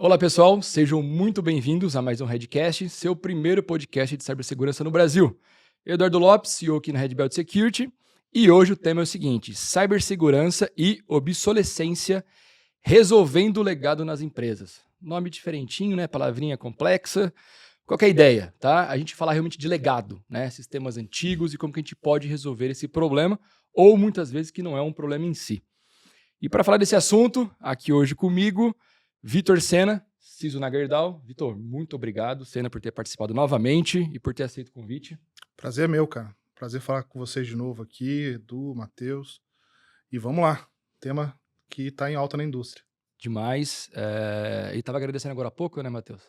Olá pessoal, sejam muito bem-vindos a mais um Redcast, seu primeiro podcast de cibersegurança no Brasil. Eduardo Lopes, CEO aqui na Red Belt Security, e hoje o tema é o seguinte: cibersegurança e obsolescência resolvendo o legado nas empresas. Nome diferentinho, né? Palavrinha complexa. Qual que é a ideia, tá? A gente falar realmente de legado, né? Sistemas antigos e como que a gente pode resolver esse problema, ou muitas vezes que não é um problema em si. E para falar desse assunto, aqui hoje comigo, Vitor Sena, CISO na Gerdau. Vitor, muito obrigado, Sena, por ter participado novamente e por ter aceito o convite. Prazer é meu, cara. Prazer falar com vocês de novo aqui, Edu, Matheus. E vamos lá, tema que está em alta na indústria. Demais. E estava agradecendo agora há pouco, né, Matheus?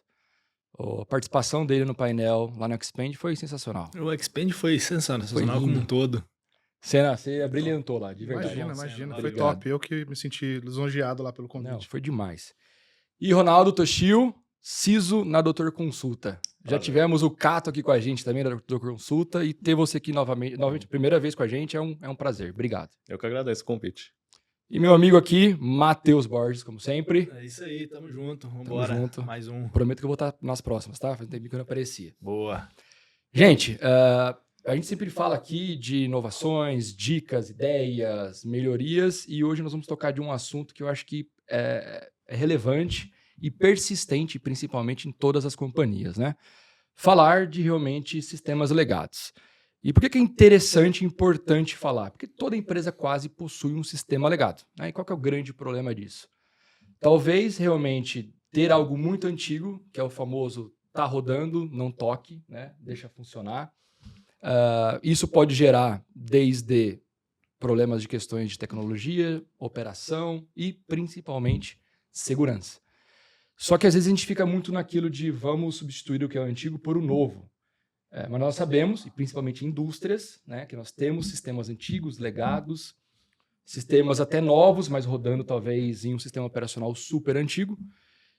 A participação dele no painel lá no Expand foi sensacional. O Expand foi sensacional como um todo. Sena, você brilhantou lá, de verdade. Imagina. Foi Obrigado. top. Eu que me senti lisonjeado lá pelo convite. Não, foi demais. E Ronaldo Toshio, CISO na Doutor Consulta. Já tivemos o Cato aqui com a gente também, da Doutor Consulta, e ter você aqui novamente, primeira vez com a gente, é um prazer. Obrigado. Eu que agradeço o convite. E meu amigo aqui, Matheus Borges, como sempre. É isso aí, tamo junto. Vambora. Tamo junto. Mais um. Prometo que eu vou estar nas próximas, tá? Faz um tempo que eu não aparecia. Boa. Gente, a gente sempre fala aqui de inovações, dicas, ideias, melhorias, e hoje nós vamos tocar de um assunto que eu acho que é relevante e persistente, principalmente em todas as companhias, né? Falar de realmente sistemas legados. E por que é interessante e importante falar? Porque toda empresa quase possui um sistema legado, né? E qual que é o grande problema disso? Talvez realmente ter algo muito antigo, que é o famoso tá rodando, não toque, né? Deixa funcionar. Isso pode gerar desde problemas de questões de tecnologia, operação e principalmente segurança. Só que às vezes a gente fica muito naquilo de vamos substituir o que é o antigo por o novo. Mas nós sabemos, e principalmente indústrias, né, que nós temos sistemas antigos, legados, sistemas até novos, mas rodando talvez em um sistema operacional super antigo.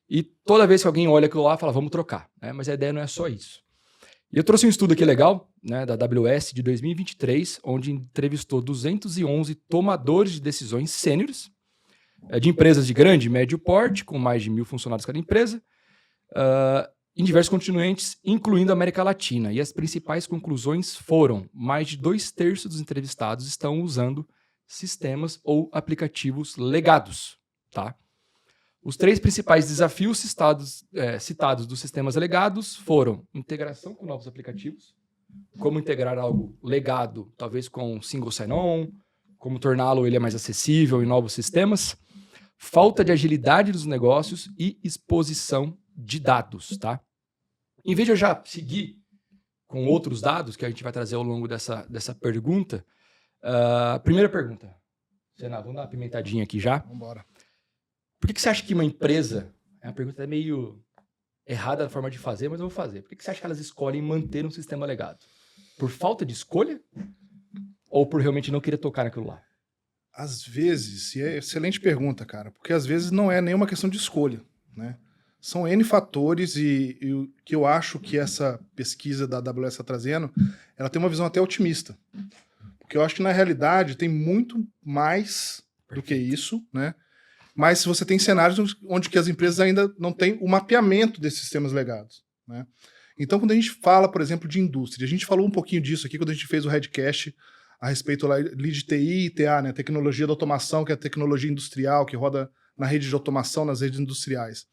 E toda vez que alguém olha aquilo lá, fala, vamos trocar. Né? Mas a ideia não é só isso. E eu trouxe um estudo aqui legal, né, da AWS de 2023, onde entrevistou 211 tomadores de decisões sêniores, de empresas de grande e médio porte, com mais de 1.000 funcionários cada empresa, em diversos continentes, incluindo a América Latina. E as principais conclusões foram: mais de 2/3 dos entrevistados estão usando sistemas ou aplicativos legados. Tá? Os 3 principais desafios citados dos sistemas legados foram integração com novos aplicativos, como integrar algo legado, talvez com single sign-on, como torná-lo ele mais acessível em novos sistemas, falta de agilidade dos negócios e exposição de dados, tá? Em vez de eu já seguir com outros dados que a gente vai trazer ao longo dessa pergunta, primeira pergunta. Senado, vamos dar uma pimentadinha aqui já. Vamos embora. Por que você acha que uma empresa, é uma pergunta meio errada a forma de fazer, mas eu vou fazer. Por que você acha que elas escolhem manter um sistema legado? Por falta de escolha? Ou por realmente não querer tocar naquilo lá? Às vezes, e é excelente pergunta, cara, porque às vezes não é nenhuma questão de escolha, né? São N fatores e o que eu acho que essa pesquisa da AWS está trazendo, ela tem uma visão até otimista. Porque eu acho que na realidade tem muito mais do que isso, né? Mas se você tem cenários onde que as empresas ainda não têm o mapeamento desses sistemas legados, né? Então, quando a gente fala, por exemplo, de indústria, a gente falou um pouquinho disso aqui quando a gente fez o Redcast a respeito lá de TI e TA, né? Tecnologia da automação, que é a tecnologia industrial, que roda na rede de automação, nas redes industriais.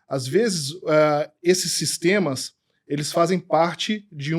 Às vezes, esses sistemas, eles fazem parte de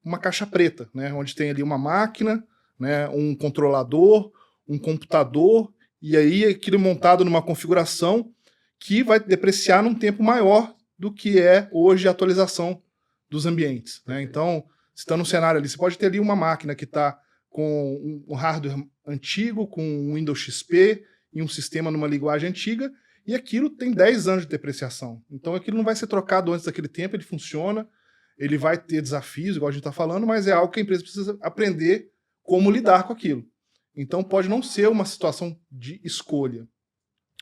uma caixa preta, né? Onde tem ali uma máquina, né? Um controlador, um computador, e aí aquilo montado numa configuração que vai depreciar num tempo maior do que é hoje a atualização dos ambientes, né? Então, se está num cenário ali, você pode ter ali uma máquina que está com um hardware antigo, com um Windows XP e um sistema numa linguagem antiga, e aquilo tem 10 anos de depreciação. Então aquilo não vai ser trocado antes daquele tempo, ele funciona, ele vai ter desafios, igual a gente está falando, mas é algo que a empresa precisa aprender como lidar com aquilo. Então pode não ser uma situação de escolha.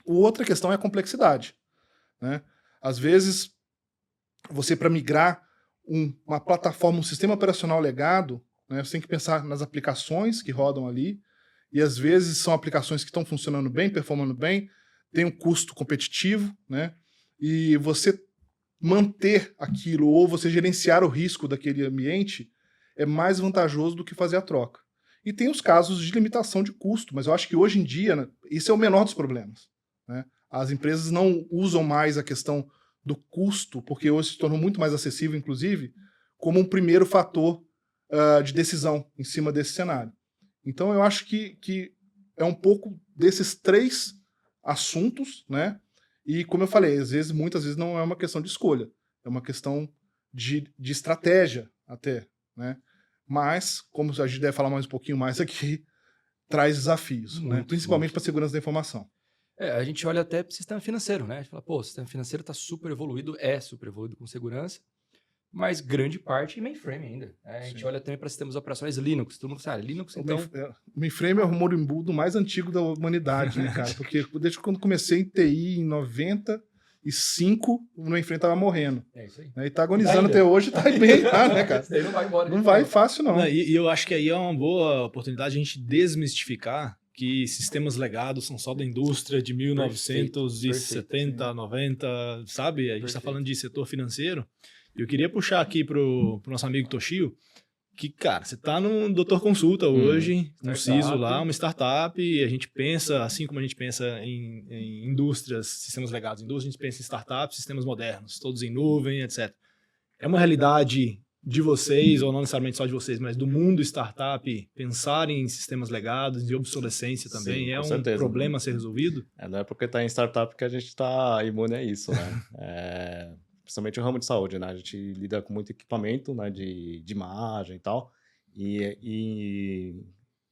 Outra questão é a complexidade, né? Às vezes, você para migrar uma plataforma, um sistema operacional legado, né, você tem que pensar nas aplicações que rodam ali, e às vezes são aplicações que estão funcionando bem, performando bem, tem um custo competitivo, né? e você manter aquilo ou você gerenciar o risco daquele ambiente é mais vantajoso do que fazer a troca. E tem os casos de limitação de custo, mas eu acho que hoje em dia, né, isso é o menor dos problemas, né? As empresas não usam mais a questão do custo, porque hoje se tornou muito mais acessível, inclusive, como um primeiro fator de decisão em cima desse cenário. Então eu acho que é um pouco desses 3 assuntos, né? E como eu falei, muitas vezes não é uma questão de escolha, é uma questão de estratégia até, né? Mas, como a gente deve falar mais um pouquinho mais aqui, traz desafios, né? Principalmente para a segurança da informação. A gente olha até para o sistema financeiro, né? A gente fala, pô, o sistema financeiro está super evoluído com segurança, mas grande parte em mainframe ainda. A gente olha também para sistemas operacionais Linux. Todo mundo sabe, Linux, então... O mainframe é o morimbundo mais antigo da humanidade, né, cara? Porque desde quando comecei em TI, em 95, o mainframe tava morrendo. É isso aí. E tá agonizando até hoje, tá bem lá, né, cara? Isso aí não vai embora. Não vai fácil, não. E eu acho que aí é uma boa oportunidade a gente desmistificar que sistemas legados são só da indústria de 1970, 90, sabe? A gente está falando de setor financeiro. Eu queria puxar aqui pro nosso amigo Toshio, que, cara, você tá no Doutor Consulta hoje, no CISO lá, uma startup, e a gente pensa, assim como a gente pensa em indústrias, sistemas legados em indústria, a gente pensa em startups, sistemas modernos, todos em nuvem, etc. É uma realidade de vocês, ou não necessariamente só de vocês, mas do mundo startup, pensar em sistemas legados, de obsolescência também, Sim, é um certeza, problema a ser resolvido? Não é porque está em startup que a gente está imune a isso, né? Principalmente o ramo de saúde, né? A gente lida com muito equipamento, né? de imagem e tal. E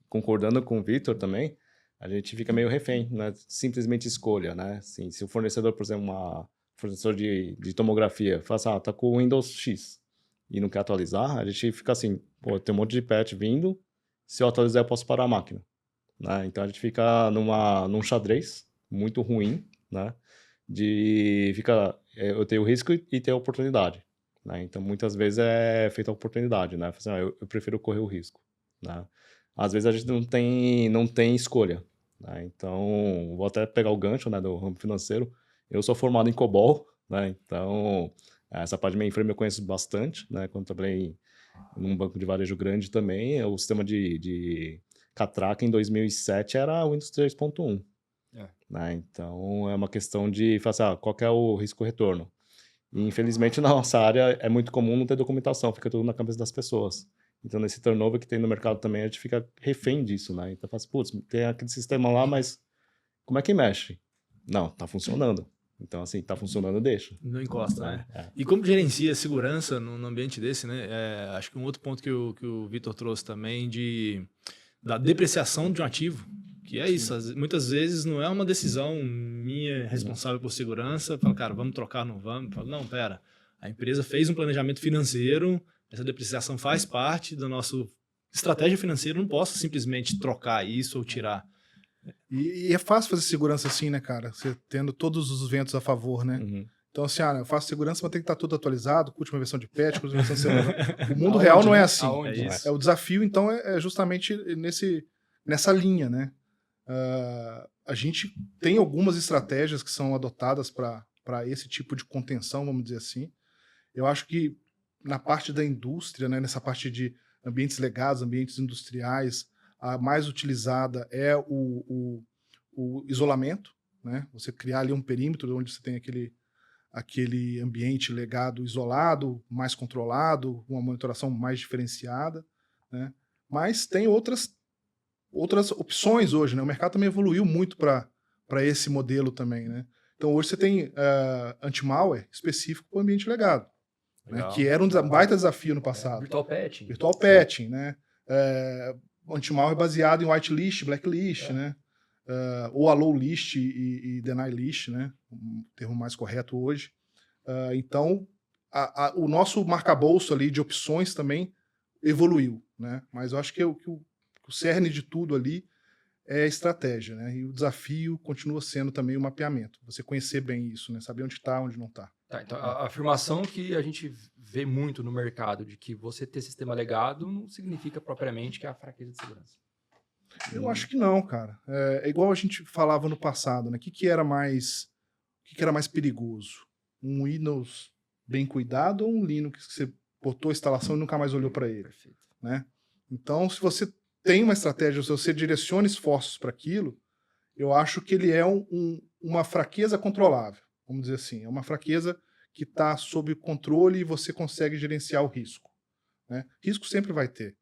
concordando com o Victor também, a gente fica meio refém, né? Simplesmente escolha, né? Assim, se o fornecedor, por exemplo, fornecedor de tomografia, fala assim, tá com o Windows X e não quer atualizar, a gente fica assim, pô, tem um monte de patch vindo, se eu atualizar eu posso parar a máquina, né? Então a gente fica num xadrez muito ruim, né? Eu tenho o risco e tenho a oportunidade, né? Então muitas vezes é feita a oportunidade, né? Assim, eu prefiro correr o risco, né? Às vezes a gente não tem escolha, né? Então vou até pegar o gancho, né, do ramo financeiro. Eu sou formado em COBOL, né? Então essa parte de mainframe eu conheço bastante, né? Quando trabalhei num banco de varejo grande também, o sistema de catraca em 2007 era o Windows 3.1. Né? Então, é uma questão de falar assim, qual que é o risco-retorno. E, infelizmente, na nossa área é muito comum não ter documentação, fica tudo na cabeça das pessoas. Então, nesse turnover que tem no mercado também, a gente fica refém disso, né? Então, fala assim, putz, tem aquele sistema lá, mas como é que mexe? Não, tá funcionando. Então, assim, tá funcionando, deixa. Não encosta, né? E como gerencia a segurança num ambiente desse, né? Acho que um outro ponto que o Victor trouxe também da depreciação de um ativo, que é isso, muitas vezes não é uma decisão minha responsável por segurança, fala, cara, vamos trocar, não vamos? Fala, não, pera, a empresa fez um planejamento financeiro, essa depreciação faz parte da nossa estratégia financeira, não posso simplesmente trocar isso ou tirar. E é fácil fazer segurança assim, né, cara? Você tendo todos os ventos a favor, né? Uhum. Então, assim, eu faço segurança, mas tem que estar tudo atualizado, com a última versão de patch, com a última versão de... O mundo real não é assim. O desafio, então, é justamente nessa linha, né? A gente tem algumas estratégias que são adotadas para esse tipo de contenção, vamos dizer assim. Eu acho que na parte da indústria, né, nessa parte de ambientes legados, ambientes industriais, a mais utilizada é o isolamento, né? Você criar ali um perímetro onde você tem aquele ambiente legado isolado, mais controlado, uma monitoração mais diferenciada, né? Mas tem outras opções hoje, né? O mercado também evoluiu muito para esse modelo também, né? Então hoje você tem anti-malware específico para o ambiente legado, né? Que era um baita desafio no passado. Virtual patching. Virtual patching, né? Anti-malware baseado em whitelist, blacklist, né? Ou allow list e deny list, né? Um termo mais correto hoje. Então, o nosso marcabouço ali de opções também evoluiu, né? Mas eu acho que o cerne de tudo ali é a estratégia, né? E o desafio continua sendo também o mapeamento. Você conhecer bem isso, né? Saber onde está, onde não está. Então, a afirmação que a gente vê muito no mercado de que você ter sistema legado não significa propriamente que é a fraqueza de segurança. Eu acho que não, cara. É igual a gente falava no passado, né? O que era mais perigoso? Um Windows bem cuidado ou um Linux que você botou a instalação e nunca mais olhou para ele, Perfeito. né? Então, se você tem uma estratégia, se você direciona esforços para aquilo, eu acho que ele é uma fraqueza controlável, vamos dizer assim. É uma fraqueza que está sob controle e você consegue gerenciar o risco, né? Risco sempre vai ter,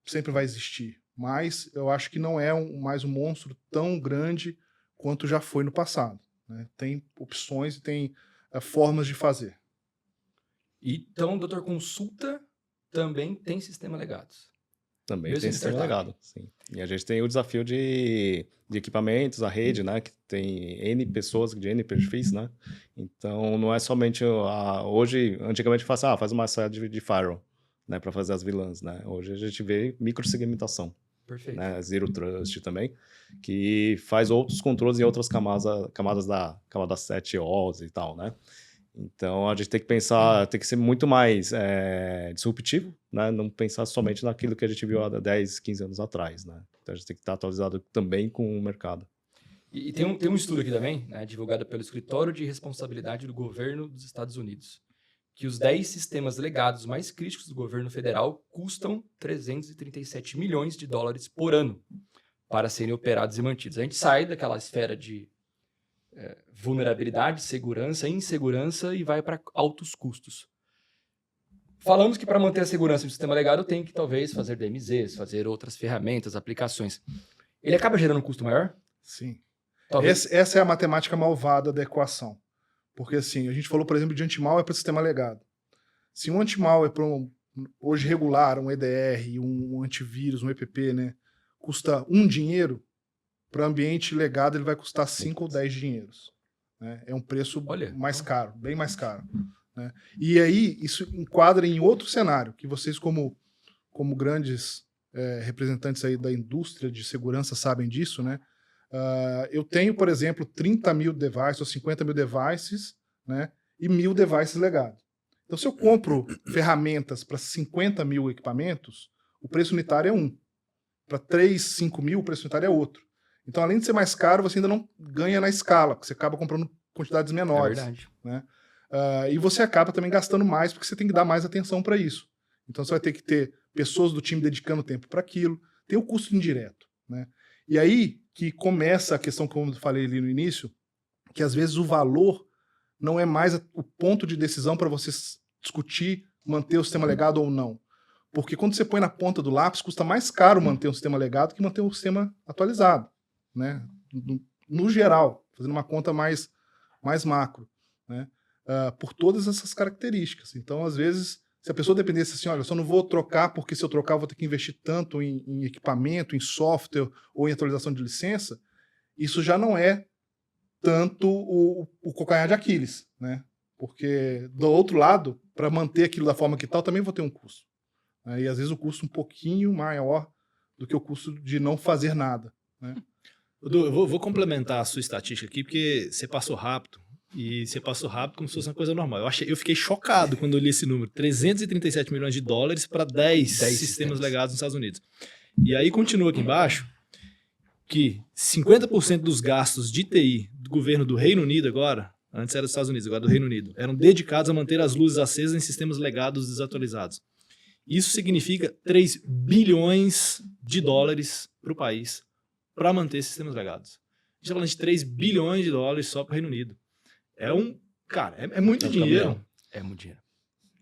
sempre vai existir, mas eu acho que não é mais um monstro tão grande quanto já foi no passado, né? Tem opções e tem formas de fazer. Então, doutor, consulta também tem sistema legados. Também Mesmo tem em sistema startup. legado, sim. E a gente tem o desafio de equipamentos, a rede, né? Que tem N pessoas, de N perfis, né? Então, não é somente hoje, antigamente faz uma sede de firewall, né? Para fazer as VLANs, né? Hoje a gente vê microsegmentação, Perfeito. né? Zero Trust também, que faz outros controles em outras camadas da camada 7 e tal, né? Então, a gente tem que pensar, tem que ser muito mais disruptivo, né? Não pensar somente naquilo que a gente viu há 10, 15 anos atrás, né? Então, a gente tem que estar atualizado também com o mercado. E tem um estudo aqui também, né, divulgado pelo Escritório de Responsabilidade do Governo dos Estados Unidos, que os 10 sistemas legados mais críticos do governo federal custam 337 milhões de dólares por ano para serem operados e mantidos. A gente sai daquela esfera de vulnerabilidade, segurança, insegurança e vai para altos custos. Falamos que para manter a segurança do sistema legado eu tenho que talvez fazer DMZs, fazer outras ferramentas, aplicações. Ele acaba gerando um custo maior? Sim. Talvez. Essa é a matemática malvada da equação. Porque assim, a gente falou, por exemplo, de anti-malware para sistema legado. Se um anti-malware para hoje regular, um EDR, um antivírus, um EPP, né, custa dinheiro, para ambiente legado ele vai custar 5 ou 10 dinheiros, né? É um preço mais caro, bem mais caro, né? E aí isso enquadra em outro cenário, que vocês como grandes representantes aí da indústria de segurança sabem disso, né? Eu tenho, por exemplo, 30 mil devices ou 50 mil devices, né? E 1.000 devices legados. Então, se eu compro ferramentas para 50 mil equipamentos, o preço unitário é um. Para 3, 5 mil, o preço unitário é outro. Então, além de ser mais caro, você ainda não ganha na escala, porque você acaba comprando quantidades menores. É verdade. Né? E você acaba também gastando mais, porque você tem que dar mais atenção para isso. Então, você vai ter que ter pessoas do time dedicando tempo para aquilo. Tem o custo indireto. Né? E aí que começa a questão, como eu falei ali no início, que às vezes o valor não é mais o ponto de decisão para você discutir manter o sistema legado ou não. Porque quando você põe na ponta do lápis, custa mais caro manter um sistema legado que manter um sistema atualizado, né? No geral, fazendo uma conta mais macro, né? Por todas essas características. Então, às vezes, se a pessoa dependesse assim, olha, eu só não vou trocar porque se eu trocar eu vou ter que investir tanto em equipamento, em software ou em atualização de licença, isso já não é tanto o calcanhar de Aquiles, né? Porque do outro lado, para manter aquilo da forma que tal, também vou ter um custo. E às vezes o custo um pouquinho maior do que o custo de não fazer nada. Né? Eu vou complementar a sua estatística aqui, porque você passou rápido. E você passou rápido como se fosse uma coisa normal. Eu fiquei chocado quando eu li esse número. 337 milhões de dólares para 10 sistemas legados nos Estados Unidos. E aí continua aqui embaixo que 50% dos gastos de TI do governo do Reino Unido agora, antes era dos Estados Unidos, agora do Reino Unido, eram dedicados a manter as luzes acesas em sistemas legados desatualizados. Isso significa 3 bilhões de dólares para o país para manter sistemas legados. A gente está falando de 3 bilhões de dólares só para o Reino Unido. É muito dinheiro. É muito dinheiro.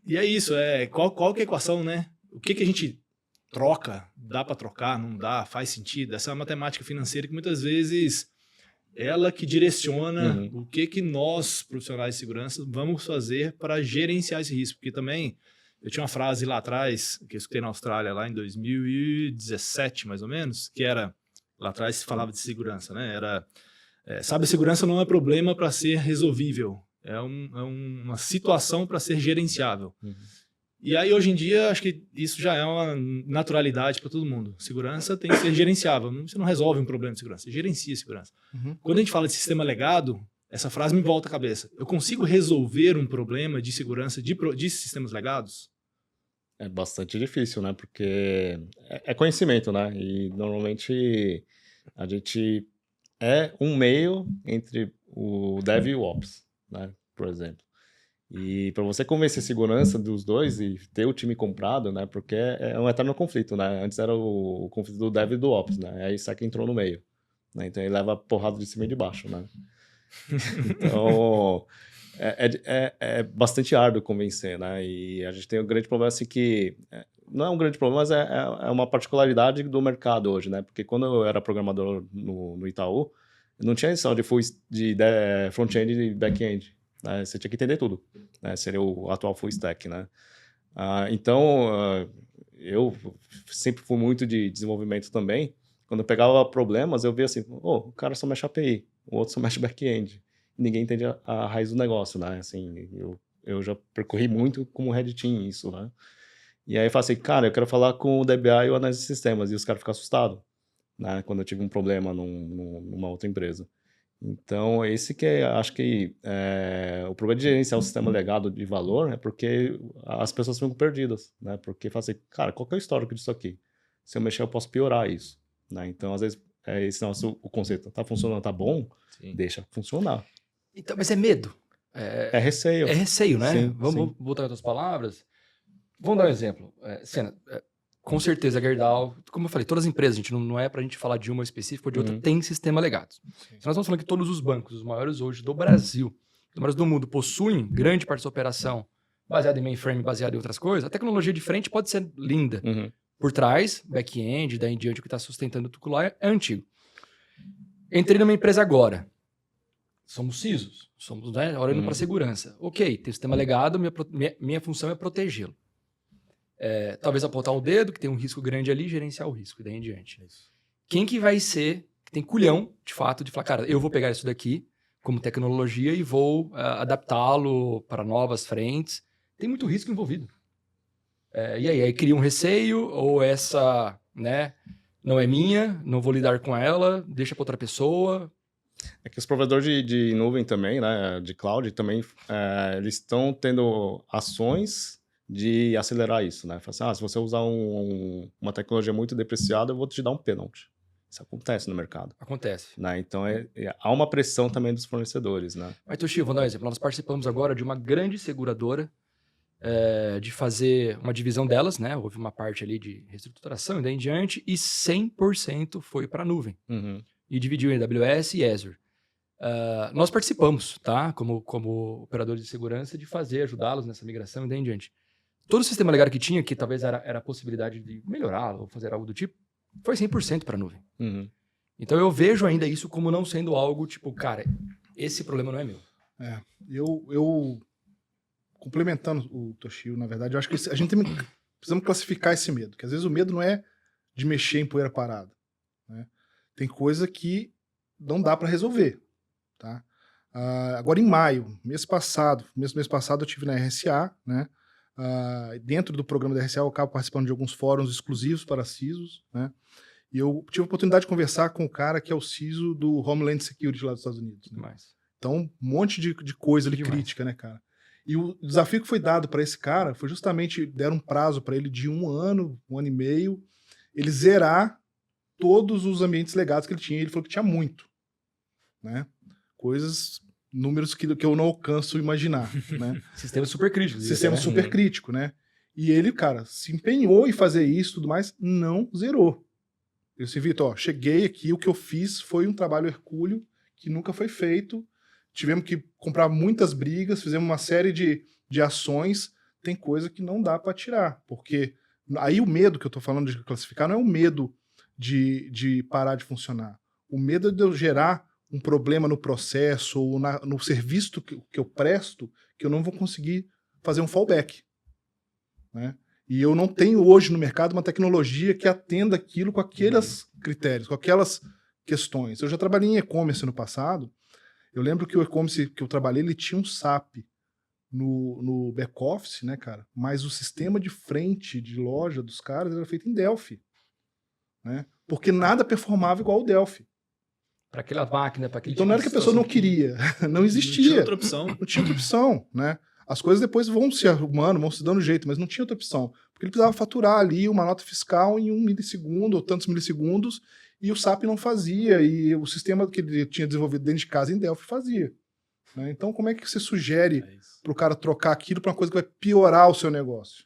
E é isso, qual que é a equação, né? O que a gente troca? Dá para trocar? Não dá? Faz sentido? Essa é uma matemática financeira que muitas vezes ela que direciona o que nós, profissionais de segurança, vamos fazer para gerenciar esse risco. Porque também, eu tinha uma frase lá atrás, que eu escutei na Austrália, lá em 2017, mais ou menos, que era, lá atrás se falava de segurança, né? Era, sabe, segurança não é problema para ser resolvível, é uma situação para ser gerenciável. E aí, hoje em dia, acho que isso já é uma naturalidade para todo mundo. Segurança tem que ser gerenciável. Você não resolve um problema de segurança, você gerencia a segurança. Quando a gente fala de sistema legado, essa frase me volta à cabeça. Eu consigo resolver um problema de segurança de sistemas legados? É bastante difícil, né? Porque é conhecimento, né? E normalmente a gente é um meio entre o Dev e o Ops, né? por exemplo. E para você convencer segurança dos dois e ter o time comprado, né? Porque é um eterno conflito, né? Antes era o conflito do dev e do ops, né? Aí Sec entrou no meio, né? Então ele leva porrada de cima e de baixo, né? Então é bastante árduo convencer, né? E a gente tem um grande problema assim que não é um grande problema, mas é uma particularidade do mercado hoje, né? Porque quando eu era programador no Itaú, não tinha noção de front-end e back-end. Né? Você tinha que entender tudo, né? Seria o atual full stack, né? Então, eu sempre fui muito de desenvolvimento também. Quando eu pegava problemas, eu via assim, o cara só mexe API, o outro só mexe back-end. Ninguém entende a raiz do negócio, né? Assim, eu já percorri muito como Red Team isso, né? E aí eu falei assim, cara, eu quero falar com o DBA e o análise de sistemas. E os caras ficam assustados, né? Quando eu tive um problema numa outra empresa. Então, esse que acho que o problema de gerenciar o sistema legado de valor é porque as pessoas ficam perdidas, né? Porque fala assim, cara, qual que é o histórico disso aqui? Se eu mexer, eu posso piorar isso, né? Então, às vezes, o conceito tá funcionando, tá bom, Sim. deixa funcionar. Então, mas é medo. É receio. É receio, né? Sim, Vamos botar em outras palavras. Vamos dar um exemplo. Senna, com certeza, a Gerdau, como eu falei, todas as empresas, gente, não é pra gente falar de uma específica ou de outra, tem sistema legado. Se nós estamos falando que todos os bancos, os maiores hoje do Brasil, os maiores do mundo, possuem grande parte da operação baseada em mainframe, baseada em outras coisas, a tecnologia de frente pode ser linda. Por trás, back-end, daí em diante, o que está sustentando tudo lá é antigo. Entrei numa empresa agora. Somos CISOs, somos, né, olhando para a segurança. Ok, tem sistema legado, minha função é protegê-lo. Talvez apontar o dedo, que tem um risco grande ali, gerenciar o risco, e daí em diante. Quem que vai ser, que tem culhão, de fato, de falar, cara, eu vou pegar isso daqui como tecnologia e vou adaptá-lo para novas frentes. Tem muito risco envolvido. E aí cria um receio, ou essa, né, não é minha, não vou lidar com ela, deixa para outra pessoa. É que os provedores de nuvem também, né, de cloud, também, eles estão tendo ações de acelerar isso, né? Fala assim, se você usar uma tecnologia muito depreciada, eu vou te dar um penalty. Isso acontece no mercado. Acontece. Né? Então, há uma pressão também dos fornecedores, né? Mas, Toshio, vou dar um exemplo. Nós participamos agora de uma grande seguradora de fazer uma divisão delas, né? Houve uma parte ali de reestruturação e daí em diante, e 100% foi para a nuvem. E dividiu em AWS e Azure. Nós participamos, tá? Como operadores de segurança, de ajudá-los nessa migração e daí em diante. Todo o sistema legado que tinha, que talvez era a possibilidade de melhorá-lo ou fazer algo do tipo, foi 100% para a nuvem. Então eu vejo ainda isso como não sendo algo tipo, cara, esse problema não é meu. Eu complementando o Toshio, na verdade, eu acho que a gente precisamos classificar esse medo, que às vezes o medo não é de mexer em poeira parada, né? Tem coisa que não dá para resolver, tá? Agora em maio, mês passado eu tive na RSA, né? Dentro do programa da RSA eu acabo participando de alguns fóruns exclusivos para CISOs, né? E eu tive a oportunidade de conversar com o cara que é o CISO do Homeland Security lá dos Estados Unidos, né? Então, um monte de coisa ali crítica, né, cara? E o desafio que foi dado para esse cara foi justamente, deram um prazo para ele de 1 ano, 1 ano e meio, ele zerar todos os ambientes legados que ele tinha. Ele falou que tinha muito, né? Números que eu não alcanço imaginar, né? Sistema super crítico. Sistema super crítico, né? E ele, cara, se empenhou em fazer isso e tudo mais, não zerou. Eu disse, Vitor, cheguei aqui, o que eu fiz foi um trabalho hercúleo que nunca foi feito. Tivemos que comprar muitas brigas, fizemos uma série de ações. Tem coisa que não dá para tirar, porque aí o medo que eu tô falando de classificar não é o medo de parar de funcionar. O medo é de eu gerar um problema no processo ou no serviço que eu presto, que eu não vou conseguir fazer um fallback, né? E eu não tenho hoje no mercado uma tecnologia que atenda aquilo com aqueles critérios, com aquelas questões. Eu já trabalhei em e-commerce no passado. Eu lembro que o e-commerce que eu trabalhei, ele tinha um SAP no back-office, né, cara? Mas o sistema de frente de loja dos caras era feito em Delphi, né? Porque nada performava igual o Delphi. Para aquela máquina, para aquele Então não era que a pessoa não queria, não existia. Não tinha outra opção. Não tinha outra opção, né? As coisas depois vão se arrumando, vão se dando jeito, mas não tinha outra opção. Porque ele precisava faturar ali uma nota fiscal em 1 milissegundo ou tantos milissegundos, e o SAP não fazia, e o sistema que ele tinha desenvolvido dentro de casa em Delphi fazia. né? Então, como é que você sugere É isso. para o cara trocar aquilo para uma coisa que vai piorar o seu negócio?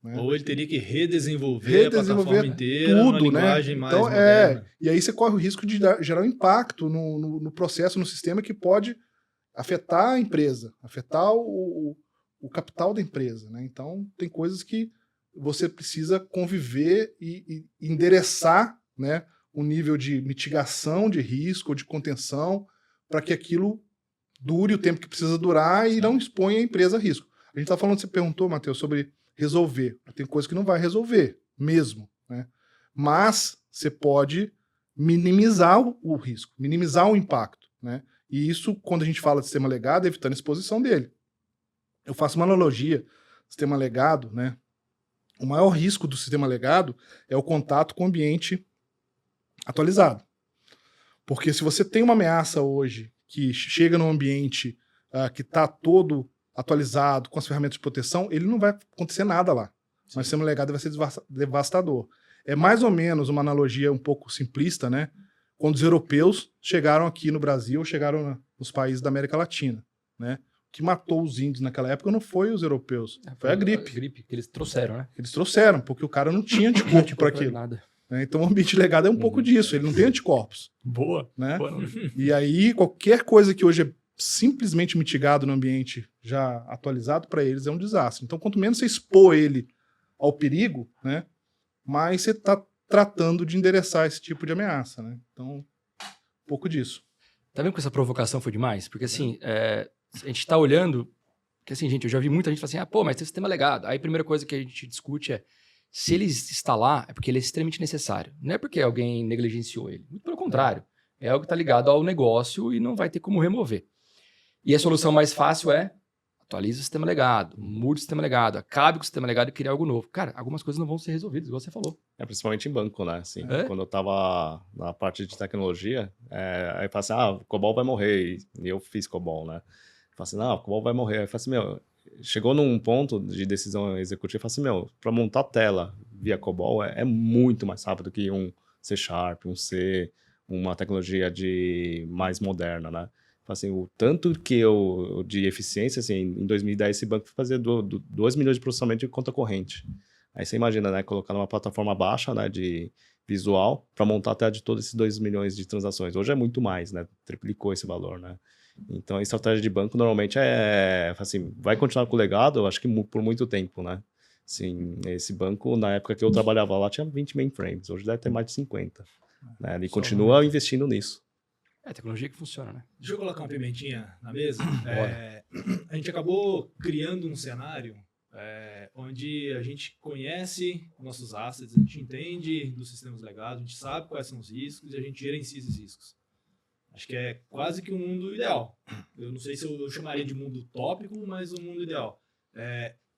Né? Ou ele teria que redesenvolver a plataforma inteira numa tudo, né? linguagem mais Então, moderna. e aí você corre o risco de gerar um impacto no processo, no sistema que pode afetar a empresa, afetar o capital da empresa, né? Então, tem coisas que você precisa conviver e endereçar, né, um nível de mitigação de risco, de contenção, para que aquilo dure o tempo que precisa durar e não exponha a empresa a risco. A gente está falando, você perguntou, Matheus, sobre resolver. Tem coisa que não vai resolver mesmo, né? Mas você pode minimizar o risco, minimizar o impacto, né? E isso, quando a gente fala de sistema legado, é evitando a exposição dele. Eu faço uma analogia, sistema legado, né? O maior risco do sistema legado é o contato com o ambiente atualizado. Porque se você tem uma ameaça hoje que chega num ambiente que está todo atualizado, com as ferramentas de proteção, ele não vai acontecer nada lá. Mas o sistema legado vai ser devastador. É mais ou menos uma analogia um pouco simplista, né? Quando os europeus chegaram aqui no Brasil, chegaram nos países da América Latina, né? O que matou os índios naquela época não foi os europeus, foi a gripe. A gripe que eles trouxeram, né? Eles trouxeram, porque o cara não tinha anticorpo para aquilo. Nada. Né? Então o ambiente legado é um pouco disso, ele não tem anticorpos. Boa. Né? Boa. E aí, qualquer coisa que hoje é simplesmente mitigado no ambiente já atualizado para eles é um desastre. Então, quanto menos você expor ele ao perigo, né, mais você está tratando de endereçar esse tipo de ameaça. Né? Então, um pouco disso. Tá vendo que essa provocação foi demais? Porque assim, a gente tá olhando, que assim, gente, eu já vi muita gente falar assim, pô, mas tem sistema legado. Aí a primeira coisa que a gente discute é, se ele está lá, é porque ele é extremamente necessário. Não é porque alguém negligenciou ele. Muito pelo contrário. É algo que está ligado ao negócio e não vai ter como remover. E a solução mais fácil é atualize o sistema legado, mude o sistema legado, acabe com o sistema legado e crie algo novo. Cara, algumas coisas não vão ser resolvidas, igual você falou. Principalmente em banco, né? Assim, quando eu tava na parte de tecnologia, aí fala assim, o COBOL vai morrer. E eu fiz COBOL, né? Fala assim, o COBOL vai morrer. Aí eu falo assim, chegou num ponto de decisão executiva, eu falo assim, para montar tela via COBOL é muito mais rápido que um C#, um C, uma tecnologia mais moderna, né? Assim, o tanto que de eficiência, assim, em 2010 esse banco fazia 2 milhões de processamento de conta corrente. Aí você imagina, né, colocar numa plataforma baixa, né, de visual, para montar até de todos esses 2 milhões de transações. Hoje é muito mais, né, triplicou esse valor, né. Então, a estratégia de banco normalmente assim, vai continuar com o legado, eu acho que por muito tempo, né. Assim, esse banco, na época que eu trabalhava lá, tinha 20 mainframes, hoje deve ter mais de 50. Né, ele continua investindo nisso. É tecnologia que funciona, né? Deixa eu colocar uma pimentinha na mesa. A gente acabou criando um cenário onde a gente conhece nossos assets, a gente entende dos sistemas legados, a gente sabe quais são os riscos e a gente gerencia esses riscos. Acho que é quase que um mundo ideal. Eu não sei se eu chamaria de mundo utópico, mas um mundo ideal.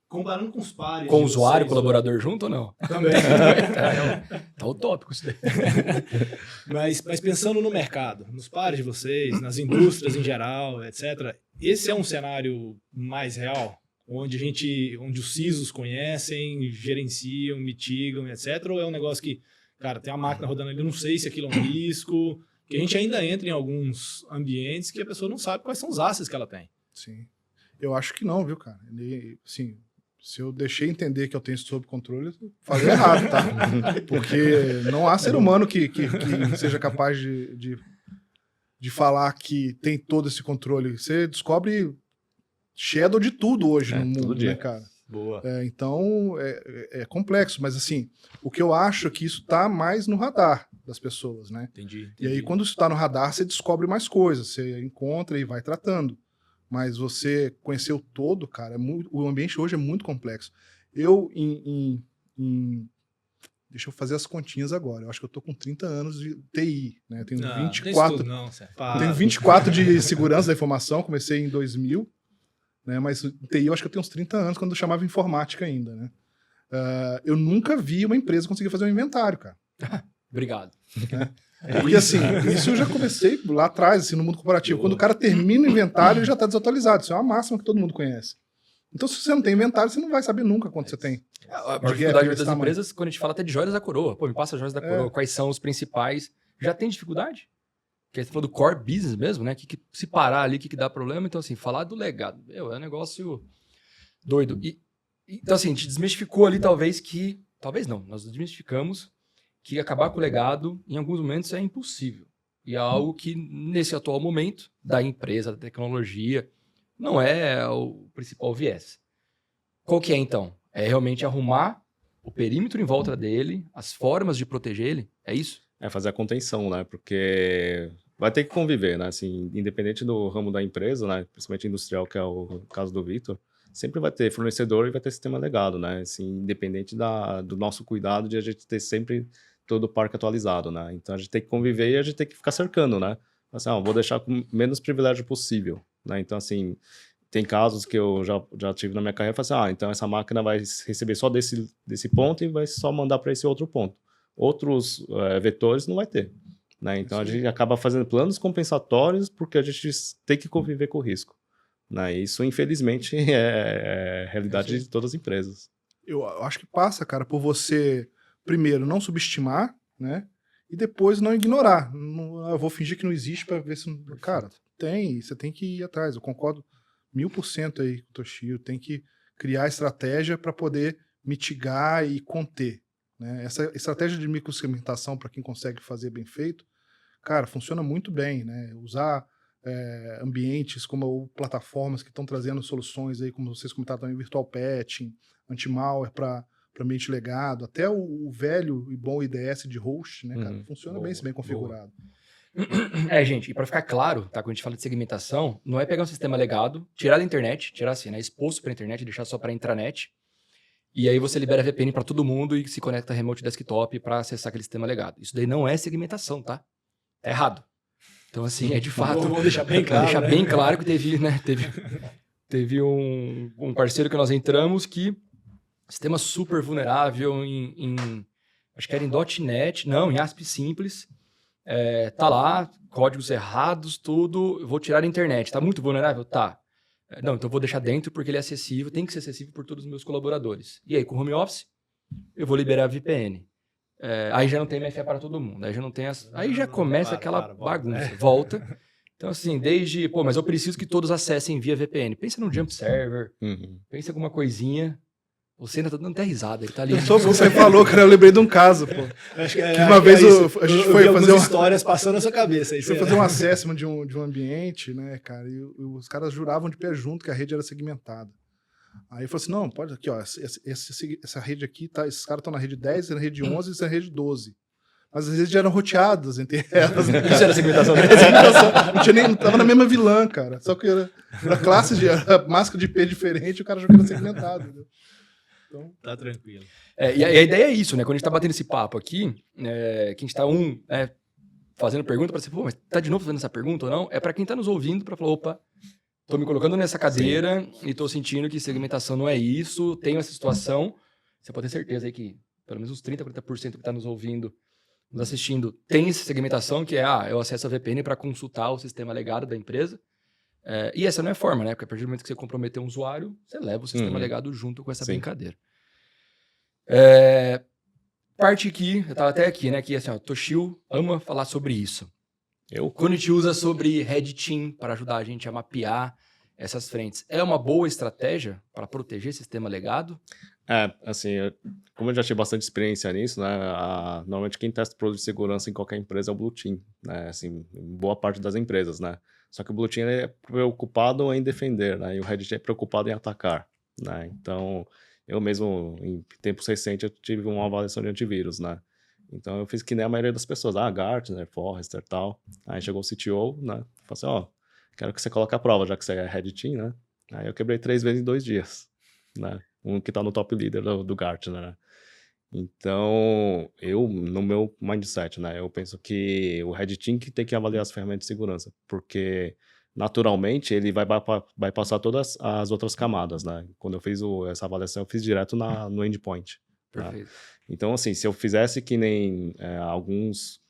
Comparando com os pares... Com o usuário, colaborador junto ou não? Também. Tá utópico isso daí. Mas pensando no mercado, nos pares de vocês, nas indústrias em geral, etc., esse é um cenário mais real? Onde os CISOs conhecem, gerenciam, mitigam, etc., ou é um negócio que, cara, tem uma máquina rodando ali, eu não sei se aquilo é um risco, que a gente ainda entra em alguns ambientes que a pessoa não sabe quais são os assets que ela tem. Sim. Eu acho que não, viu, cara? Assim, se eu deixei entender que eu tenho isso sob controle, eu falei errado, tá? Porque não há ser humano que seja capaz de falar que tem todo esse controle. Você descobre shadow de tudo hoje no mundo, né, cara? Boa. Então, é complexo, mas assim, o que eu acho é que isso tá mais no radar das pessoas, né? Entendi. E aí, quando isso tá no radar, você descobre mais coisas, você encontra e vai tratando. Mas você conhecer o todo, cara, o ambiente hoje é muito complexo. Deixa eu fazer as continhas agora. Eu acho que eu tô com 30 anos de TI, né? Eu tenho 24. Tenho 24 de segurança da informação, comecei em 2000, né? Mas TI eu acho que eu tenho uns 30 anos, quando eu chamava informática ainda, né? Eu nunca vi uma empresa conseguir fazer um inventário, cara. Obrigado. Porque assim, isso eu já comecei lá atrás, assim, no mundo corporativo. Quando o cara termina o inventário, ele já está desatualizado. Isso é uma máxima que todo mundo conhece. Então, se você não tem inventário, você não vai saber nunca quanto você tem. A dificuldade das empresas, quando a gente fala até de joias da coroa. Pô, me passa as joias da coroa. Quais são os principais? Já tem dificuldade? que você falou do core business mesmo, né? Que se parar ali, que dá problema. Então, assim, falar do legado, é um negócio doido. Então, assim, a gente desmistificou ali, talvez não, nós desmistificamos que acabar com o legado, em alguns momentos, é impossível. E é algo que, nesse atual momento, da empresa, da tecnologia, não é o principal viés. Qual que é, então? É realmente arrumar o perímetro em volta dele, as formas de proteger ele, é isso? É fazer a contenção, né? Porque vai ter que conviver, né? Assim, independente do ramo da empresa, né? Principalmente industrial, que é o caso do Victor, sempre vai ter fornecedor e vai ter sistema legado, né? Assim, independente do nosso cuidado de a gente ter sempre todo o parque atualizado, né? Então a gente tem que conviver e a gente tem que ficar cercando, né? Assim, vou deixar com menos privilégio possível, né? Então, assim, tem casos que eu já tive na minha carreira, eu falo assim, então essa máquina vai receber só desse ponto e vai só mandar para esse outro ponto. Outros vetores não vai ter, né? Então a gente acaba fazendo planos compensatórios porque a gente tem que conviver com o risco, né? Isso, infelizmente, é a realidade de todas as empresas. Eu acho que passa, cara, por você, primeiro, não subestimar, né? E depois não ignorar. Eu vou fingir que não existe para ver se... Cara, você tem que ir atrás. Eu concordo 1000% aí com o Toshio. Tem que criar estratégia para poder mitigar e conter, né? Essa estratégia de microsegmentação, para quem consegue fazer bem feito, cara, funciona muito bem, né? Usar ambientes como plataformas que estão trazendo soluções aí, como vocês comentaram também, virtual patching, anti-malware para ambiente legado, até o velho e bom IDS de host, né, cara? Funciona bem se bem configurado. Gente, e para ficar claro, tá, quando a gente fala de segmentação, não é pegar um sistema legado, tirar da internet, tirar assim, né, exposto para a internet, deixar só para intranet, e aí você libera a VPN para todo mundo e se conecta remote desktop para acessar aquele sistema legado. Isso daí não é segmentação, tá? É errado. Então, assim, é de fato... Vamos deixar bem claro, deixar bem claro que teve um parceiro que nós entramos que sistema super vulnerável acho que era em .NET, não, em ASP simples, tá lá, códigos errados, tudo, eu vou tirar da internet, tá muito vulnerável? Tá. Não, então eu vou deixar dentro porque ele é acessível, tem que ser acessível por todos os meus colaboradores. E aí, com o home office, eu vou liberar a VPN. Aí já não tem MFA para todo mundo, aí já não tem aí já começa aquela bagunça, volta. Então, assim, mas eu preciso que todos acessem via VPN. Pensa num jump server, pensa em alguma coisinha. Você ainda tá dando até risada, ele tá ali. Só porque você falou, cara, eu lembrei de um caso, pô. Que uma vez a gente foi fazer histórias passando na sua cabeça. Foi fazer um assessment de um ambiente, né, cara, e os caras juravam de pé junto que a rede era segmentada. Aí falou assim, não, pode aqui, ó, essa rede aqui, tá, esses caras estão na rede 10, na rede 11 e na rede 12. Mas às vezes já eram roteadas entre elas. Isso era segmentação. Não tinha nem, tava na mesma vilã, cara. Só que era classe era máscara de IP diferente, o cara jogando segmentado, entendeu? Então, tá tranquilo. E a ideia é isso, né? Quando a gente tá batendo esse papo aqui, que a gente tá fazendo pergunta para você, pô, mas tá de novo fazendo essa pergunta ou não? É para quem tá nos ouvindo para falar, opa, tô me colocando nessa cadeira e tô sentindo que segmentação não é isso, tenho essa situação. Você pode ter certeza aí que pelo menos uns 30%, 40% que tá nos ouvindo, nos assistindo, tem essa segmentação que eu acesso a VPN para consultar o sistema legado da empresa. E essa não é a forma, né? Porque a partir do momento que você comprometer um usuário, você leva o sistema legado junto com essa brincadeira. Parte aqui, eu tava até aqui, né? Que assim, o Toshio ama falar sobre isso. Quando a gente usa sobre Red Team para ajudar a gente a mapear essas frentes, é uma boa estratégia para proteger sistema legado? Assim, como eu já tive bastante experiência nisso, né? Normalmente quem testa produto de segurança em qualquer empresa é o Blue Team, né? Assim, boa parte das empresas, né? Só que o Blue Team é preocupado em defender, né? E o Red Team é preocupado em atacar, né? Então, eu mesmo, em tempos recentes, eu tive uma avaliação de antivírus, né? Então, eu fiz que nem a maioria das pessoas. Gartner, Forrester e tal. Aí chegou o CTO, né? Falou assim, quero que você coloque a prova, já que você é Red Team, né? Aí eu quebrei 3 vezes em 2 dias, né? Um que tá no top leader do Gartner, né? Então, no meu mindset, né, eu penso que o Red Team que tem que avaliar as ferramentas de segurança, porque naturalmente ele vai passar todas as outras camadas, né? Quando eu fiz essa avaliação, eu fiz direto no endpoint. Perfeito. Né? Então, assim, se eu fizesse que nem alguns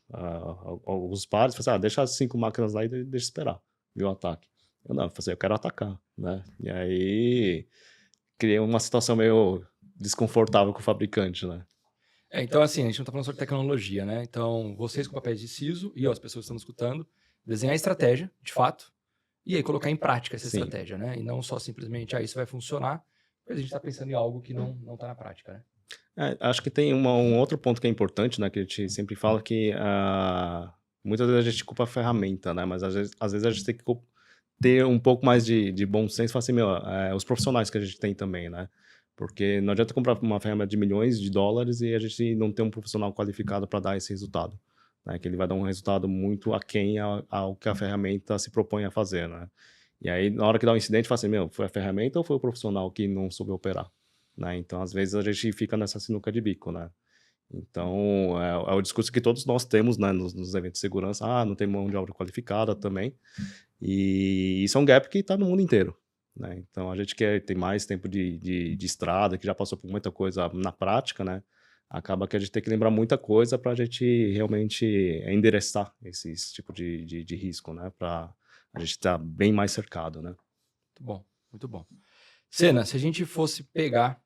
pares, deixa as 5 máquinas lá e deixa esperar, viu o ataque. Eu quero atacar, né? E aí criei uma situação meio desconfortável com o fabricante, né? Então, assim, a gente não tá falando sobre tecnologia, né? Então, vocês com papéis de CISO e as pessoas que estão escutando, desenhar a estratégia, de fato, e aí colocar em prática essa Sim. estratégia, né? E não só simplesmente, isso vai funcionar, porque a gente está pensando em algo que não está na prática, né? Acho que tem um outro ponto que é importante, né? Que a gente sempre fala que muitas vezes a gente culpa a ferramenta, né? Mas às vezes a gente tem que ter um pouco mais de bom senso e falar assim, os profissionais que a gente tem também, né? Porque não adianta comprar uma ferramenta de milhões de dólares e a gente não ter um profissional qualificado para dar esse resultado, né? Que ele vai dar um resultado muito aquém ao que a ferramenta se propõe a fazer, né? E aí, na hora que dá um incidente, fala assim, foi a ferramenta ou foi o profissional que não soube operar? Né? Então, às vezes, a gente fica nessa sinuca de bico, né? Então, é o discurso que todos nós temos, né, nos eventos de segurança. Não tem mão de obra qualificada também. E isso é um gap que está no mundo inteiro, né? Então, a gente que tem mais tempo de estrada, que já passou por muita coisa na prática, né? Acaba que a gente tem que lembrar muita coisa para a gente realmente endereçar esse tipo de risco, né? Para a gente estar bem mais cercado, né? Muito bom, muito bom. Senna, se a gente fosse pegar...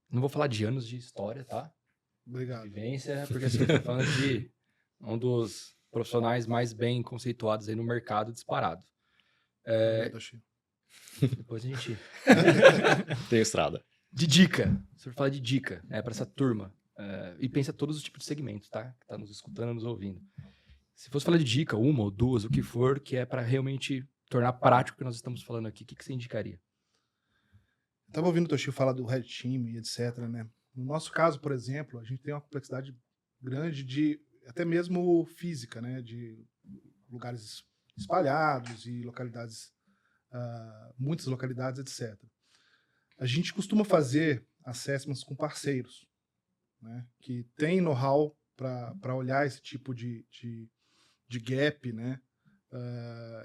não vou falar de anos de história, tá? Obrigado. Vivência, porque assim, tô falando de um dos profissionais mais bem conceituados aí no mercado disparado. Depois a gente... Tem estrada. De dica, se eu falar de dica, para essa turma, e pensa todos os tipos de segmentos, tá? Que tá nos escutando, nos ouvindo. Se fosse falar de dica, uma ou duas, o que for, que é para realmente tornar prático o que nós estamos falando aqui, o que você indicaria? Estava ouvindo o Toshio falar do Red Team e etc, né? No nosso caso, por exemplo, a gente tem uma complexidade grande de, até mesmo física, né? De lugares espalhados e localidades, muitas localidades, etc. A gente costuma fazer assessments com parceiros, né? Que tem know-how para olhar esse tipo de gap, né?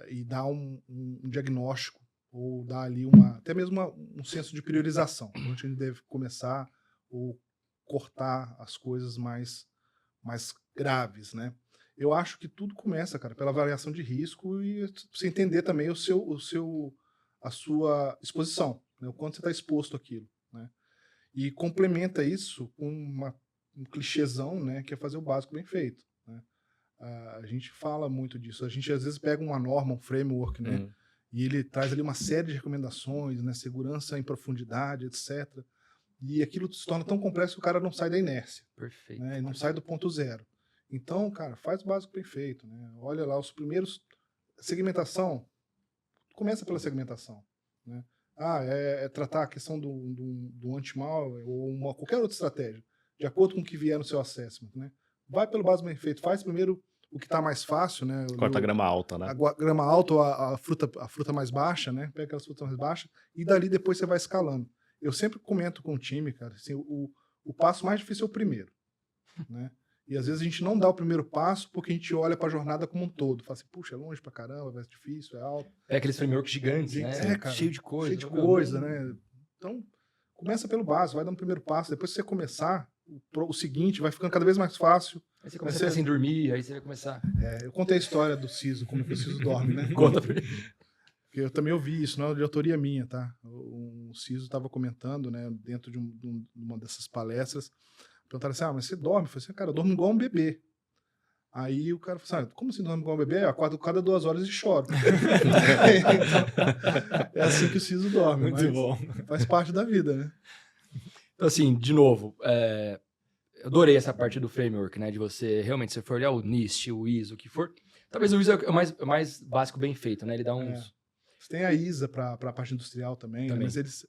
E dar um diagnóstico ou dar ali até mesmo um senso de priorização, onde a gente deve começar ou cortar as coisas mais graves, né? Eu acho que tudo começa, cara, pela avaliação de risco e você entender também a sua exposição, né? O quanto você está exposto àquilo, né? E complementa isso com um clichêzão, né? Que é fazer o básico bem feito, né? A gente fala muito disso. A gente às vezes pega uma norma, um framework, né? E ele traz ali uma série de recomendações, né? Segurança em profundidade, etc. E aquilo se torna tão complexo que o cara não sai da inércia. Perfeito. Né? E não sai do ponto zero. Então, cara, faz o básico bem feito, né? Olha lá os primeiros... Segmentação, começa pela segmentação, né? Tratar a questão do anti-malware ou qualquer outra estratégia, de acordo com o que vier no seu assessment, né? Vai pelo básico bem feito. Faz primeiro o que está mais fácil, né? Corta a grama alta, né? A grama alta ou a fruta mais baixa, né? Pega aquelas frutas mais baixas e dali depois você vai escalando. Eu sempre comento com o time, cara, assim, o passo mais difícil é o primeiro, né? E às vezes a gente não dá o primeiro passo porque a gente olha para a jornada como um todo. Fala assim, puxa, é longe pra caramba, é difícil, é alto. É aqueles frameworks gigantes, né? Cara, cheio de coisa. Cheio de coisa, né? Então, começa pelo básico, vai dando o primeiro passo. Depois que você começar, o seguinte vai ficando cada vez mais fácil. Aí você começa a ficar sem dormir, aí você vai começar... Eu contei a história do Ciso, como que o Ciso dorme, né? Conta pra mim. Porque eu também ouvi isso, não é de autoria minha, tá? O Ciso estava comentando, né, dentro de uma dessas palestras, perguntaram assim, mas você dorme? Eu falei assim, cara, eu durmo igual um bebê. Aí o cara falou assim, como assim dorme igual um bebê? Eu acordo cada 2 horas e choro. Então, é assim que o Ciso dorme. Muito bom. Faz parte da vida, né? Então, assim, de novo, eu adorei essa parte do framework, né? De você, realmente, se for olhar o NIST, o ISO, o que for. Talvez o ISO é o mais básico, bem feito, né? Ele dá uns... Você tem a ISA para a parte industrial também. Né? Mas eles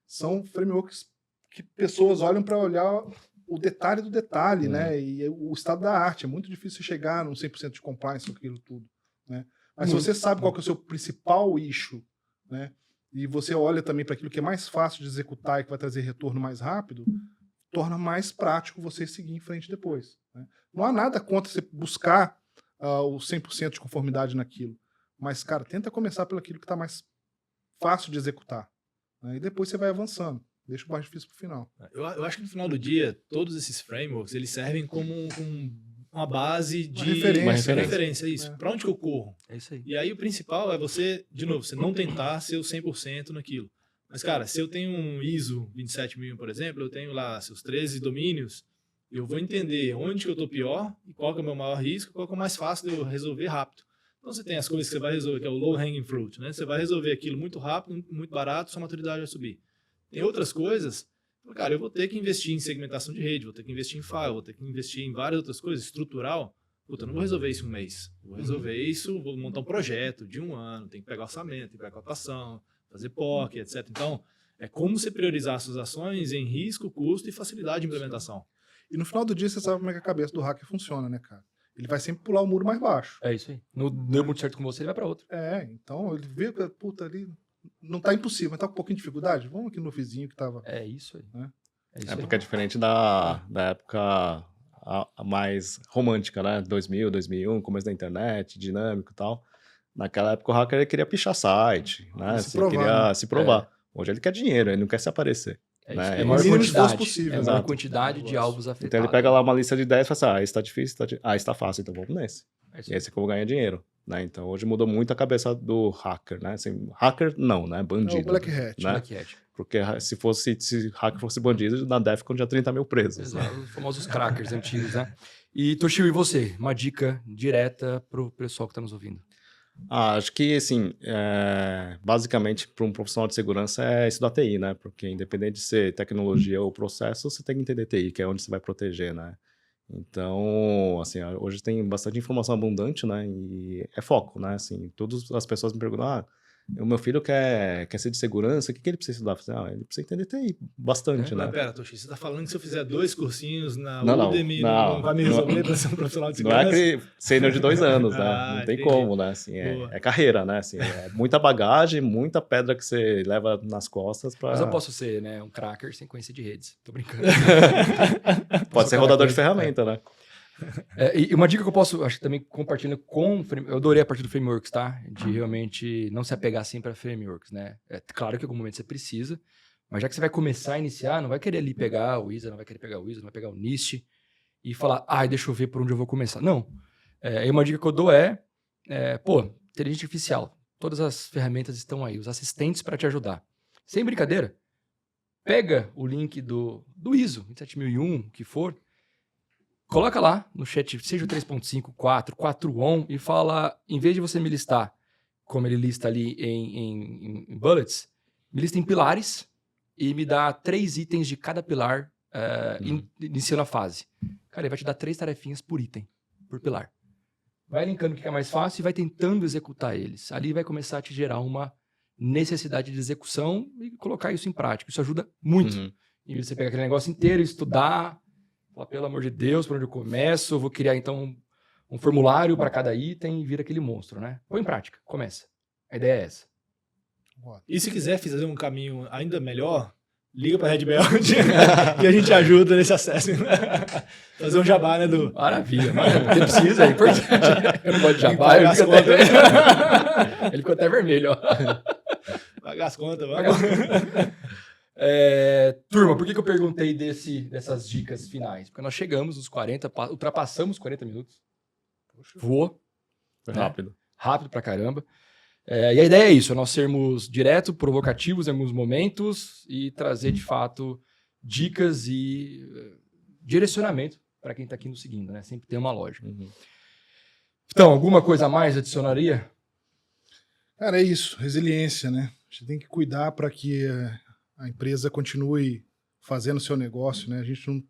são frameworks que pessoas olham para olhar o detalhe do detalhe, né? E o estado da arte. É muito difícil chegar num 100% de compliance com aquilo tudo, né? Mas se você sabe qual que é o seu principal issue, né? E você olha também para aquilo que é mais fácil de executar e que vai trazer retorno mais rápido, torna mais prático você seguir em frente depois, né? Não há nada contra você buscar o 100% de conformidade naquilo. Mas, cara, tenta começar pelo aquilo que está mais fácil de executar, né? E depois você vai avançando. Deixa o mais difícil para o final. Eu acho que no final do dia, todos esses frameworks, eles servem como uma base de... Uma referência, isso. Para onde que eu corro? É isso aí. E aí o principal é você, de novo, você não tentar ser o 100% naquilo. Mas, cara, se eu tenho um ISO 27001, por exemplo, eu tenho lá seus 13 domínios, eu vou entender onde que eu estou pior e qual que é o meu maior risco, qual que é o mais fácil de eu resolver rápido. Então você tem as coisas que você vai resolver, que é o low hanging fruit, né? Você vai resolver aquilo muito rápido, muito barato, sua maturidade vai subir. Tem outras coisas, cara, eu vou ter que investir em segmentação de rede, vou ter que investir em file, vou ter que investir em várias outras coisas, estrutural. Puta, eu não vou resolver isso em um mês. Vou resolver isso, vou montar um projeto de 1 ano, tem que pegar orçamento, tem que pegar cotação, fazer POC, etc. Então, é como você priorizar suas ações em risco, custo e facilidade de implementação. E no final do dia, você sabe como é que a cabeça do hacker funciona, né, cara? Ele vai sempre pular o muro mais baixo. É isso aí. Não deu muito certo com você, ele vai para outro. Então ele vê que, puta, ali não tá impossível, mas tá com um pouquinho de dificuldade. Vamos aqui no vizinho que tava... É isso aí. Né? É isso É aí. porque é diferente da época a mais romântica, né? 2000, 2001, começo da internet, dinâmico e tal. Naquela época o hacker ele queria pichar site, né? Se provar, queria né? se provar. Hoje ele quer dinheiro, ele não quer se aparecer. É isso. Né? É o maior mínimo esforço quantidade. possível, É maior exato. quantidade de alvos afetados. Então ele pega lá uma lista de 10 e fala assim, esse tá difícil, esse tá fácil, então vamos nesse. É isso E aí. esse que eu vou ganhar dinheiro. Né? Então hoje mudou muito a cabeça do hacker, né? Assim, hacker não, né? É Bandido. o Black Hat. né? Black Hat. Porque se hacker fosse bandido, na Defcon tinha 30 mil presos. Né? Exato, os famosos crackers antigos, né? E, Toshio, e você? Uma dica direta pro pessoal que tá nos ouvindo. Acho que, assim, basicamente, para um profissional de segurança é estudar TI, né? Porque independente de ser tecnologia ou processo, você tem que entender TI, que é onde você vai proteger, né? Então, assim, hoje tem bastante informação abundante, né? E é foco, né? Assim, todas as pessoas me perguntam, o meu filho quer ser de segurança, o que ele precisa estudar? Eu falei, ele precisa entender TI bastante, né? Mas pera, Toshi, você tá falando que se eu fizer 2 cursinhos na Não, Udemy, não, não vai me resolver para ser um profissional de Não é segurança? que sênior de 2 anos, né? Ah, Não tem entendi. como, né? Assim, é carreira, né? Assim, é muita bagagem, muita pedra que você leva nas costas para... Mas eu posso ser, né, um cracker sem conhecer de redes. Tô brincando. Pode ser rodador de ferramenta, né? E uma dica que eu posso, acho que também compartilhando com... Eu adorei a parte do frameworks, tá? De realmente não se apegar sempre a frameworks, né? É claro que em algum momento você precisa, mas já que você vai começar a iniciar, não vai querer ali pegar o ISA, não vai querer pegar o ISA, não vai pegar o NIST e falar, deixa eu ver por onde eu vou começar. Não. E uma dica que eu dou inteligência artificial. Todas as ferramentas estão aí, os assistentes para te ajudar. Sem brincadeira, pega o link do ISO, 27001, o que for, coloca lá no chat, seja o 3.5, 4, 4 on, e fala, em vez de você me listar, como ele lista ali em bullets, me lista em pilares e me dá 3 itens de cada pilar iniciando a fase. Cara, ele vai te dar 3 tarefinhas por item, por pilar. Vai linkando o que é mais fácil e vai tentando executar eles. Ali vai começar a te gerar uma necessidade de execução e colocar isso em prática. Isso ajuda muito. Uhum. E você pega aquele negócio inteiro, estudar, falar, pelo amor de Deus, por onde eu começo? Eu vou criar, então, um formulário para cada item e vira aquele monstro, né? Põe em prática, começa. A ideia é essa. E se quiser fazer um caminho ainda melhor, liga para a Red Belt que a gente ajuda nesse acesso. Fazer um jabá, né, Du? Maravilha, maravilha. Você precisa, é importante. Eu não gosto de jabá, Pagar as ele ficou até vermelho, ó. Pagar as contas, Pagar as contas. Turma, por que eu perguntei dessas dicas finais? Porque nós chegamos nos 40, ultrapassamos 40 minutos. Voou. Foi rápido. Rápido pra caramba. E a ideia é isso, é nós sermos direto, provocativos em alguns momentos e trazer, de fato, dicas e direcionamento para quem está aqui nos seguindo, né? Sempre tem uma lógica. Uhum. Então, alguma coisa a mais adicionaria? Cara, é isso, resiliência, né? A gente tem que cuidar para que a empresa continue fazendo o seu negócio, né? A gente não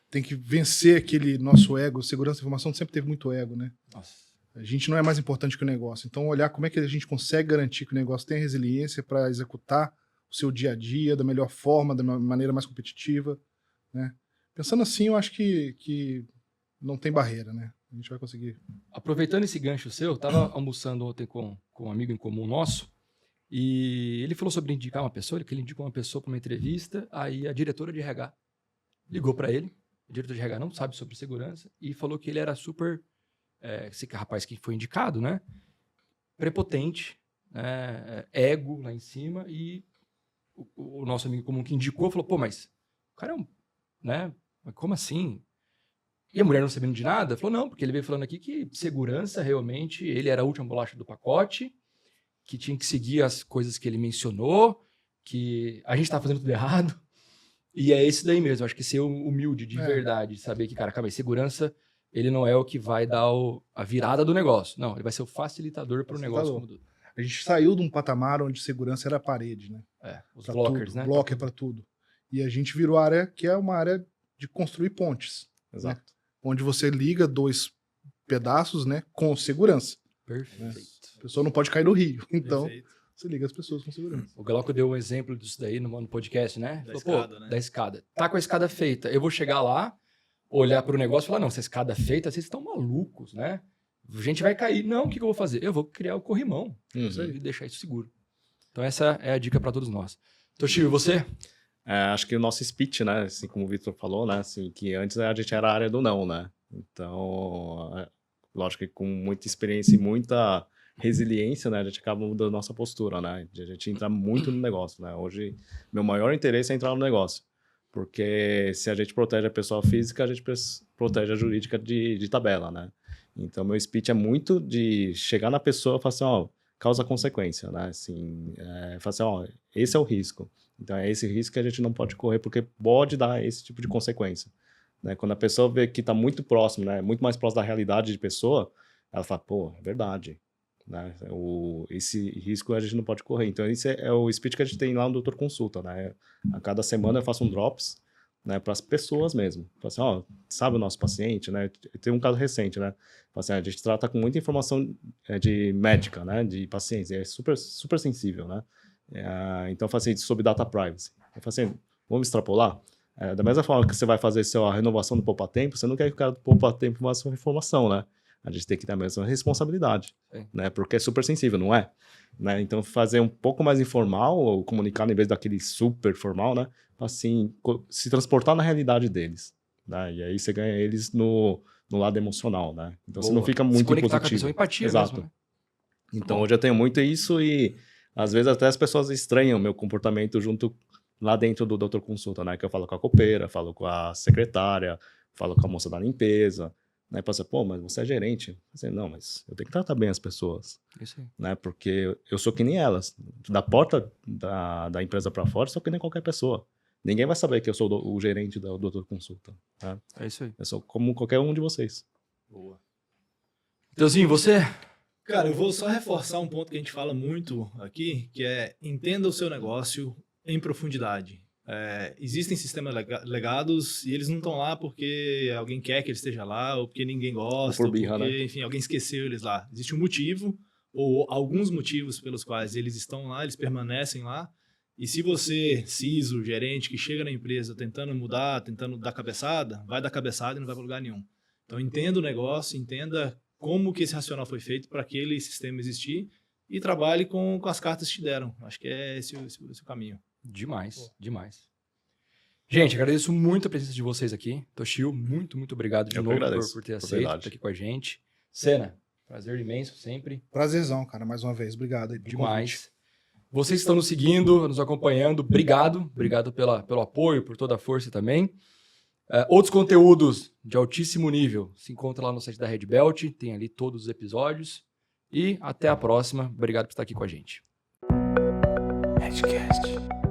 tem que vencer aquele nosso ego. Segurança da informação sempre teve muito ego, né? Nossa. A gente não é mais importante que o negócio. Então, olhar como é que a gente consegue garantir que o negócio tem resiliência para executar o seu dia a dia da melhor forma, da maneira mais competitiva, né? Pensando assim, eu acho que não tem barreira, né? A gente vai conseguir. Aproveitando esse gancho seu, eu estava almoçando ontem com um amigo em comum nosso e ele falou sobre indicar uma pessoa, que ele indicou uma pessoa para uma entrevista, aí a diretora de RH ligou para ele, o diretor de RH não sabe sobre segurança, e falou que ele era super... esse rapaz que foi indicado, né? Prepotente, né? Ego lá em cima, e o nosso amigo comum que indicou falou, pô, mas o cara é um... né? Mas como assim? E a mulher não sabendo de nada, falou, não, porque ele veio falando aqui que segurança realmente, ele era a última bolacha do pacote, que tinha que seguir as coisas que ele mencionou, que a gente estava fazendo tudo errado. E é esse daí mesmo, acho que ser humilde de verdade, saber que, cara, calma aí, segurança, ele não é o que vai dar a virada do negócio. Não, ele vai ser o facilitador para o negócio. Como tudo. A gente saiu de um patamar onde segurança era a parede, né? Os Pra blockers, tudo, né? Blocker para tudo. E a gente virou a área que é uma área de construir pontes. Exato. Né? Onde você liga 2 pedaços, né, com segurança. Perfeito. A pessoa não pode cair no rio. Então, Perfeito. você liga as pessoas com segurança. O Glauco deu um exemplo disso daí no podcast, né? Da Falou, escada, né? Da escada. Tá com a escada feita. Eu vou chegar lá, olhar para o negócio e falar, não, essa escada feita, vocês estão malucos, né? A gente vai cair. Não, o que eu vou fazer? Eu vou criar o corrimão. E deixar isso seguro. Então essa é a dica para todos nós. Toshio, e você? Acho que o nosso speech, né, assim como o Victor falou, né, assim, que antes a gente era a área do não, né, então, lógico que com muita experiência e muita resiliência, né, a gente acaba mudando a nossa postura, né, de a gente entrar muito no negócio, né, hoje meu maior interesse é entrar no negócio, porque se a gente protege a pessoa física, a gente protege a jurídica de tabela, né, então meu speech é muito de chegar na pessoa e falar assim, ó, causa-consequência, né, assim, falar assim, ó, esse é o risco. Então, é esse risco que a gente não pode correr, porque pode dar esse tipo de consequência. Né? Quando a pessoa vê que está muito próximo, né? Muito mais próximo da realidade de pessoa, ela fala, pô, é verdade. Né? Esse risco a gente não pode correr. Então, esse é o speech que a gente tem lá no Doutor Consulta. Né? A cada semana eu faço um drops, né, para as pessoas mesmo. Fala assim, ó, sabe o nosso paciente? Né? Tem um caso recente, né? Fala assim, a gente trata com muita informação de médica, né? De pacientes. É super, super sensível, né? Então, eu faço assim, sobre data privacy. Eu faço assim, vamos extrapolar? Da mesma forma que você vai fazer a renovação do poupa-tempo, você não quer que o cara do poupa-tempo faça uma informação, né? A gente tem que ter a mesma responsabilidade, né? Porque é super sensível, não é? Né? Então, fazer um pouco mais informal, ou comunicar em vez daquele super formal, né? Assim, se transportar na realidade deles. Né? E aí você ganha eles no lado emocional, né? Então, você não fica muito conectar impositivo. Com a pessoa, empatia Exato. mesmo, né? Então, hoje eu tenho muito isso e às vezes até as pessoas estranham o meu comportamento junto lá dentro do Doutor Consulta, né? Que eu falo com a copeira, falo com a secretária, falo com a moça da limpeza, né? Passa, pô, mas você é gerente. Eu falei, não, mas eu tenho que tratar bem as pessoas. Isso aí. Né? Porque eu sou que nem elas. Da porta da empresa para fora, sou que nem qualquer pessoa. Ninguém vai saber que eu sou o gerente do Doutor Consulta. Tá? É isso aí. Eu sou como qualquer um de vocês. Boa. Teuzinho, você? Cara, eu vou só reforçar um ponto que a gente fala muito aqui, que é entenda o seu negócio em profundidade. Existem sistemas legados e eles não estão lá porque alguém quer que ele esteja lá, ou porque ninguém gosta, Ou por birra, ou porque, né? enfim, alguém esqueceu eles lá. Existe um motivo, ou alguns motivos pelos quais eles estão lá, eles permanecem lá. E se você, CISO, gerente, que chega na empresa tentando mudar, tentando dar cabeçada, vai dar cabeçada e não vai para lugar nenhum. Então, entenda o negócio, entenda como que esse racional foi feito para aquele sistema existir e trabalhe com as cartas que te deram. Acho que é esse o caminho. Demais, demais. Gente, agradeço muito a presença de vocês aqui. Toshio, muito, muito obrigado de novo por ter aceito estar aqui com a gente. Sena, prazer imenso sempre. Prazerzão, cara, mais uma vez. Obrigado aí pelo Demais. convite. Vocês que estão nos seguindo, nos acompanhando, obrigado. Obrigado pelo apoio, por toda a força também. Outros conteúdos de altíssimo nível se encontra lá no site da Red Belt, tem ali todos os episódios. E até a próxima. Obrigado por estar aqui com a gente. Redcast.